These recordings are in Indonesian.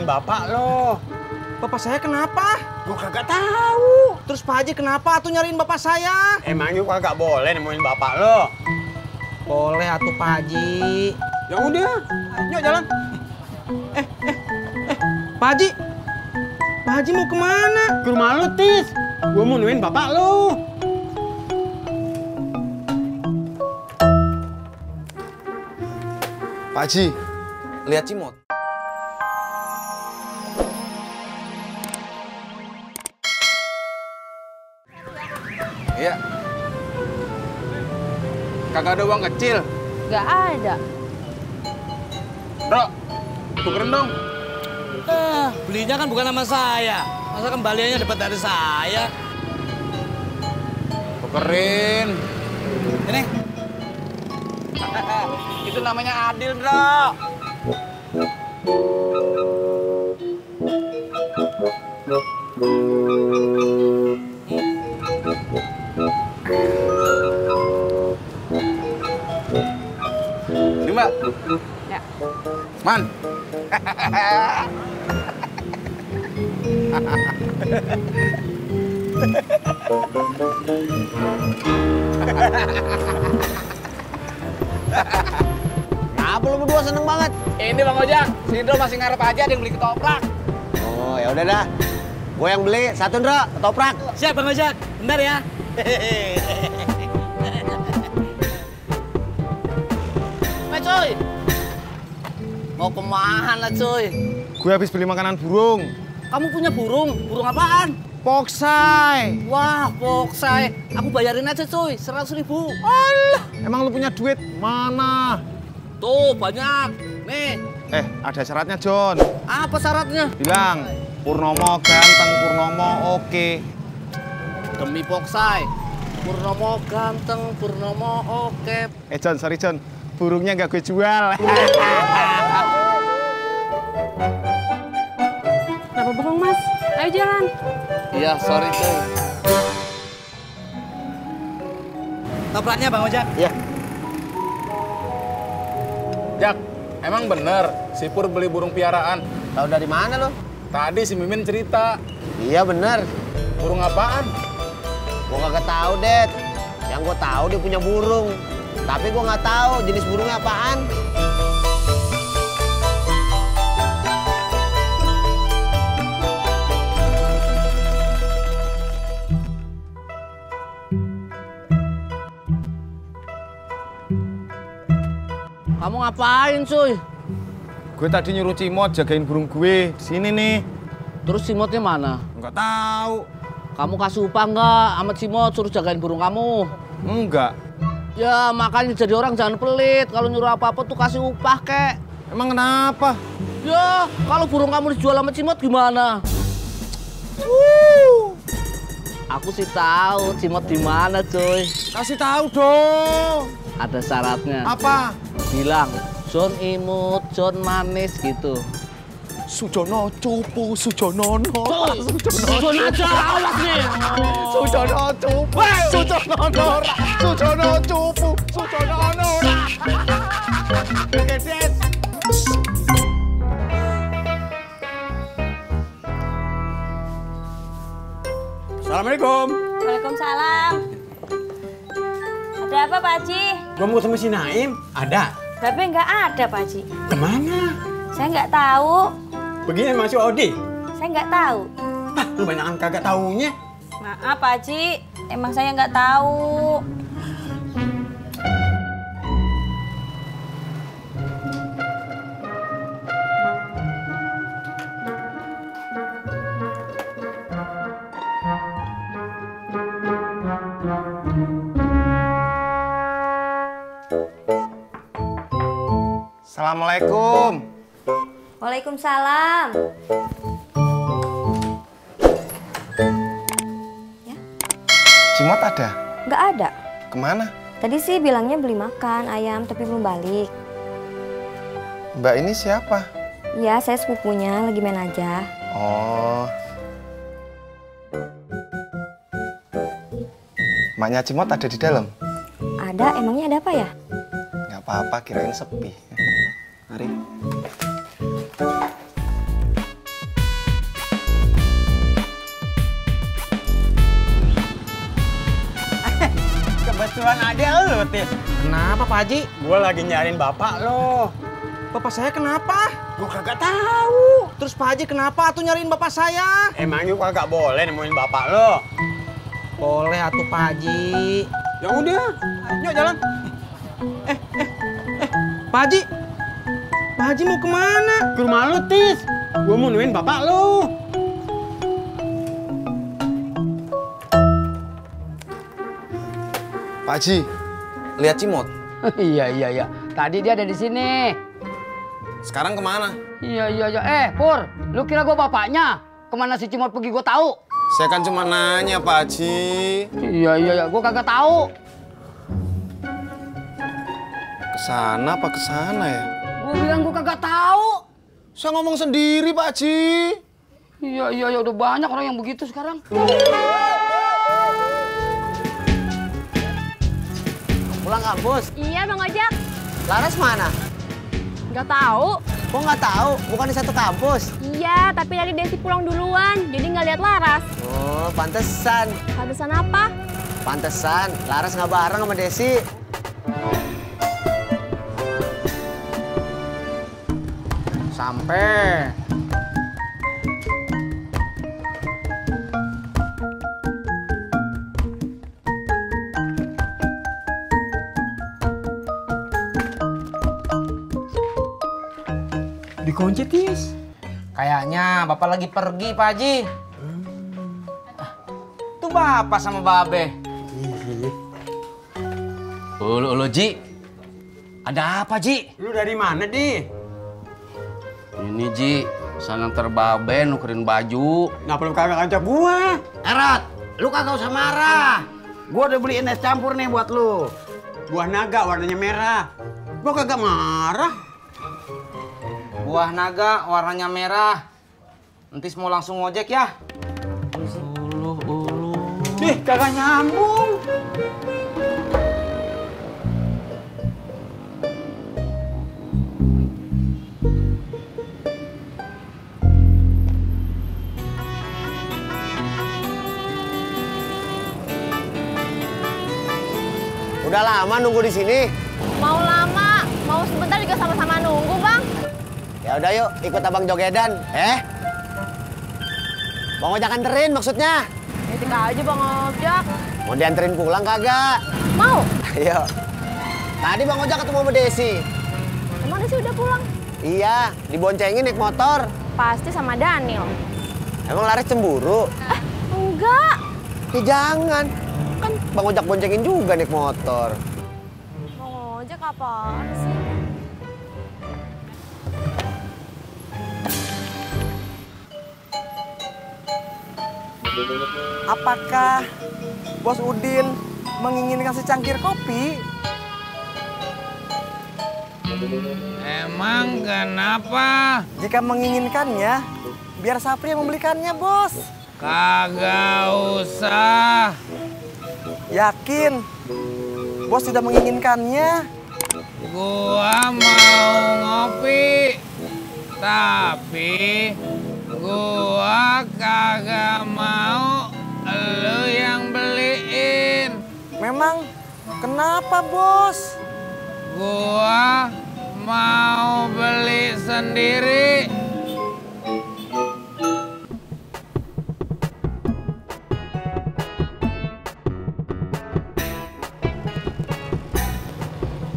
Bapak lo. Bapak saya kenapa? Gua kagak tahu. Terus Pak Haji kenapa tuh nyariin bapak saya? Emangnya gua kagak boleh nemuin bapak lo? Boleh atuh Pak Haji. Ya udah, yuk jalan. Pak Haji. Pak Haji mau kemana? Ke rumah lo, Tis. Gua mau nemuin bapak lo. Pak Haji, Lihat Cimot. Iya. Kagak ada uang kecil. Nggak ada. Bro, tukerin dong. Belinya kan bukan sama saya. Masa kembaliannya dapat dari saya? Tukerin. Ini. Itu namanya adil, Bro. Ini, Mbak. Ya. Man. Kenapa lu berdua seneng banget? Ini Bang Ojak, si Indro masih ngarep aja ada yang beli ketoprak. Oh, ya udah dah. Gue yang beli satu, Ndro, ketoprak. Siap Bang Ojak. Bentar ya. Cuy. Mau kemana cuy? gue habis beli makanan burung. Kamu punya burung? Burung apaan? Poksai. Wah, poksai. Aku bayarin aja cuy, 100.000. Alah, emang lu punya duit? Mana? Tuh, banyak. Nih, Ada syaratnya, John. apa syaratnya? Bilang, Purnomo ganteng, Purnomo oke. Demi poksai. Purnomo ganteng, Purnomo oke. John, sorry John. Burungnya nggak gue jual. Kenapa bengong, Mas? Ayo jalan. Iya, sorry cuy. Topraknya Bang Ojak. Iya. Jak, emang bener si Pur beli burung piaraan? Tahu dari mana lo? Tadi si Mimin cerita. Iya bener. Burung apaan? Gue kagak tahu, Det. Yang gue tahu dia punya burung. Tapi gue nggak tahu jenis burungnya apaan. Kamu ngapain cuy? Gue tadi nyuruh Cimot jagain burung gue. Di sini nih. Terus Cimotnya mana? Nggak tahu. Kamu kasih upah nggak sama Cimot suruh jagain burung kamu? Enggak. Ya makanya jadi orang jangan pelit. Kalau nyuruh apa-apa tuh kasih upah kek. Emang kenapa? Ya kalau burung kamu dijual sama Cimot gimana? Aku sih tahu Cimot di mana cuy. Kasih tahu dong. Ada syaratnya. Apa? Bilang John imut, John manis gitu. Sujono cupu, Sujono nora. John aja awas nih. Sujono cupu, Sujono nora. Sujono cupu, Sujono nora. Gedes. Assalamualaikum. Waalaikumsalam. Ada apa, Pak Haji? Gue mau ketemu si Naim. Ada. Tapi nggak ada, Pak Haji. Kemana? Saya nggak tahu. Begini masih Odi. Saya nggak tahu. Ah, lu banyakan kagak taunya. Maaf, Pak Haji. Emang saya nggak tahu. Assalamualaikum. Waalaikumsalam. Ya? Cimot ada? Nggak ada. Kemana? Tadi sih bilangnya beli makan ayam, tapi belum balik. Mbak ini siapa? Iya, saya sepupunya, lagi main aja. Oh. Maknya Cimot ada di dalam? Ada, emangnya ada apa ya? Nggak apa-apa, kirain sepi. Mari. Ayo, Tis. Kenapa, Pak Haji? Gue lagi nyariin bapak lo. Bapak saya kenapa? Gue kagak tahu. Terus Pak Haji kenapa tuh nyariin bapak saya? Emangnya gue kagak boleh nemuin bapak lo? Boleh atuh Pak Haji. Ya udah, yuk jalan. Pak Haji. Pak Haji mau kemana? Ke rumah lo, Tis. Gue mau nemuin bapak lo. Pak Haji, lihat Cimot. Iya. Tadi dia ada di sini. Sekarang kemana? Iya. Pur, lu kira gua bapaknya? Kemana si Cimot pergi gua tahu. Saya kan cuma nanya, Pak Haji. Iya, gua kagak tahu. Kesana apa kesana ya? Gua bilang gua kagak tahu. Saya ngomong sendiri, Pak Haji. Iya, udah banyak orang yang begitu sekarang. Pulang kampus? Iya, Bang Ojak. Laras mana? Nggak tahu. Kok nggak tahu? Bukan di satu kampus. Iya, tapi tadi Desi pulang duluan, jadi nggak lihat Laras. Oh, pantesan. Pantesan apa? Pantesan. Laras nggak bareng sama Desi. Sampai. Dikunci, Tis. Kayaknya bapak lagi pergi, Pak Haji. Tuh bapak sama babe. Ulu, Ji. Ada apa, Ji? Lu dari mana, Di? Ini, Ji. Saya nganter Babe nukerin baju. Kenapa lu kagak ngajak gua? Erat, lu kagak usah marah. Gua udah beliin es campur nih buat lu. Buah naga warnanya merah. Gua kagak marah. Buah naga warnanya merah. Entis mau langsung ngojek ya? Ih, kagak nyambung. Udah lama nunggu di sini. Mau lama, mau sebentar juga sama-sama nunggu, Bang. Ya udah yuk, ikut abang jogedan. Bang Ojak anterin maksudnya. Nitip aja Bang Ojak. Mau dianterin pulang kagak? Mau? Ayo. Tadi Bang Ojak ketemu sama Desi. Emang Desi udah pulang? Iya, diboncengin naik motor. Pasti sama Daniel. Emang Laras cemburu? Enggak. Ya jangan. Kan Bang Ojak boncengin juga naik motor. Bang Ojak apaan sih? Apakah Bos Udin menginginkan secangkir kopi? Emang kenapa? Jika menginginkannya, biar Sapri yang membelikannya, Bos. Kagak usah. Yakin? Bos sudah menginginkannya. Gua mau ngopi. Tapi gua kagak mau lu yang beliin. Memang kenapa, Bos? Gua mau beli sendiri.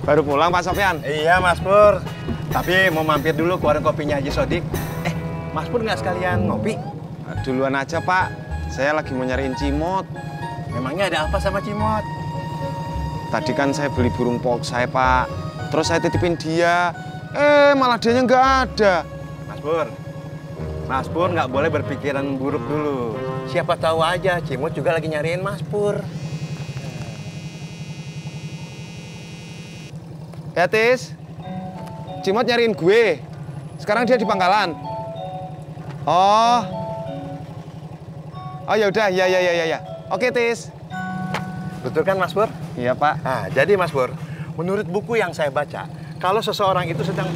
Baru pulang, Pak Sofyan? Iya, Mas Pur. Tapi mau mampir dulu ke warung kopinya Haji Sodik. Mas Pur nggak sekalian ngopi? Duluan aja, Pak. Saya lagi mau nyariin Cimot. Memangnya ada apa sama Cimot? Tadi kan saya beli burung pok saya, Pak. Terus saya titipin dia. Malah dianya nggak ada. Mas Pur nggak boleh berpikiran buruk dulu. Siapa tahu aja Cimot juga lagi nyariin Mas Pur. Ya, Tis. Cimot nyariin gue. Sekarang dia di Pangkalan. Oh ya udah, ya. Oke, Tis. Betul kan, Mas Pur? Iya, Pak. Nah, jadi Mas Pur, menurut buku yang saya baca, kalau seseorang itu sedang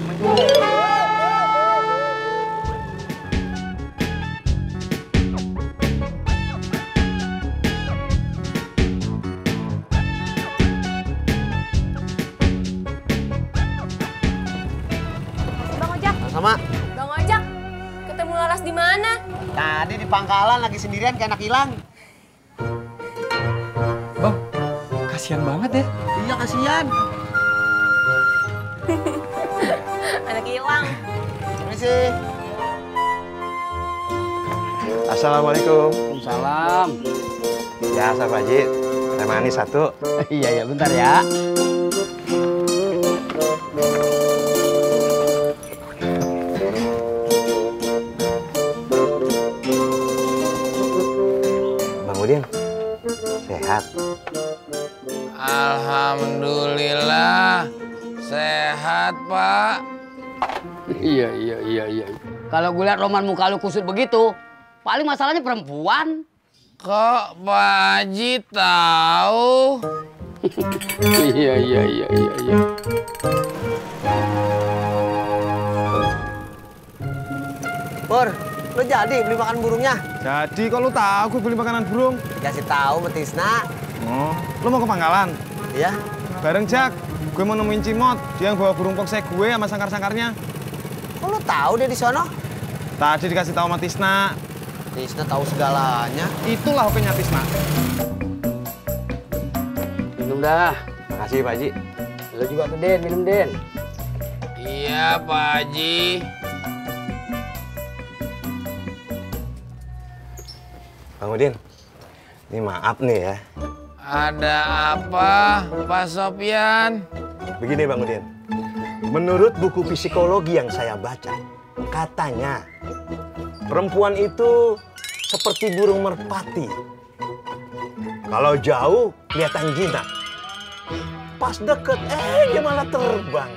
di mana? Tadi di pangkalan lagi sendirian kayak anak hilang. Bang, kasihan banget ya. Iya, kasihan. Anak hilang. Permisi. Assalamualaikum. Salam. Ya, Pak Haji. Teh manis satu. Iya, bentar ya. Bang Udin, sehat? Alhamdulillah sehat, Pak. Iya. Kalau gue liat Roman muka lu kusut begitu, paling masalahnya perempuan. Kok Pak Haji tahu? Iya. Pur, lo jadi beli makan burungnya? Jadi kok lu tahu gue beli makanan burung? Dikasih tahu sama Tisna. Oh, lu mau ke pangkalan? Iya. Bareng Jak, gue mau nemuin Cimot. Dia yang bawa burung poksek gue sama sangkar-sangkarnya. Kok lo tahu dia di sono? Tadi dikasih tahu sama Tisna. Tisna tahu segalanya. Itulah hokinya Tisna. Minum dah. Makasih, Pak Haji. Lu juga tuh, Den. Minum, Den. Iya, Pak Haji. Bang Udin, ini maaf nih ya. Ada apa, Pak Sopyan? Begini Bang Udin, menurut buku psikologi yang saya baca, katanya perempuan itu seperti burung merpati. Kalau jauh kelihatan jinak, pas deket dia malah terbang.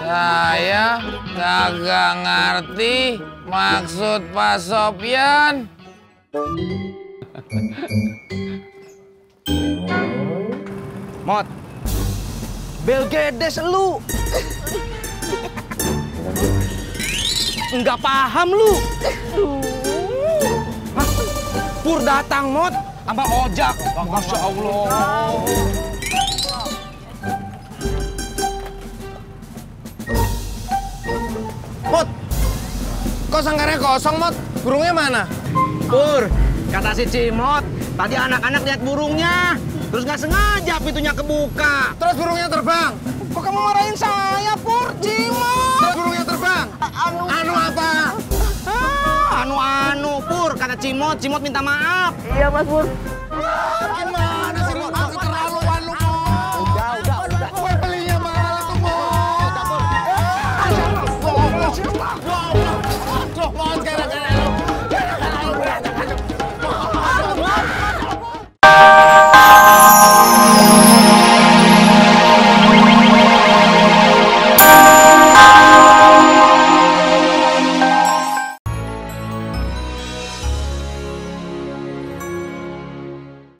Saya kagak ngerti maksud Pak Sopyan. Mot, bel gedes lu. Nggak paham lu. Hah? Pur datang, Mot, sama Ojak. Masya Allah. Mot, kok sangkarnya kosong, Mot? Burungnya mana? Pur, kata si Cimot, tadi anak-anak lihat burungnya, terus nggak sengaja pintunya kebuka. Terus burungnya terbang. Kok kamu marahin saya, Pur? Cimot! Terus burungnya terbang. Anu apa? Anu, Pur, kata Cimot minta maaf. Iya, Mas Pur. Gimana sih, Mot? Keterlaluan lu, Mot. Udah. Gue belinya mahal tuh, Mot. Mot,